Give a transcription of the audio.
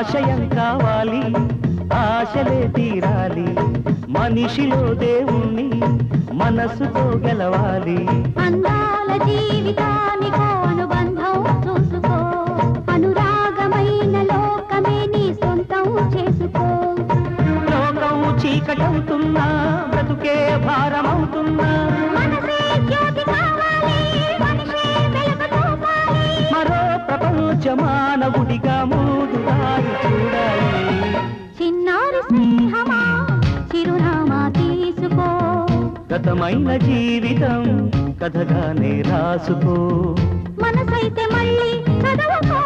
ఆశయం కావాలి ఆశలే తీరాలి మనిషిలో దేవుణ్ణి మనసుతో గెలవాలి అందాల జీవితానికో అనుబంధం చూసుకో అనురాగమైన లోకమే నీ సొంతం చేసుకో లోకం చీకటవుతున్నా బ్రతుకే భారమవుతున్నా మనసే జ్యోతి కావాలి మనిషే వెలుగు చూపాలి మరో ప్రపంచ మానవుడిగా ముందుదారి చూడాలి చిన్నారి స్నేహమా చిరునామా తీసుకో గతమైన జీవితం కథగానే రాసుకో మనసైతే మళ్ళీ చదవకో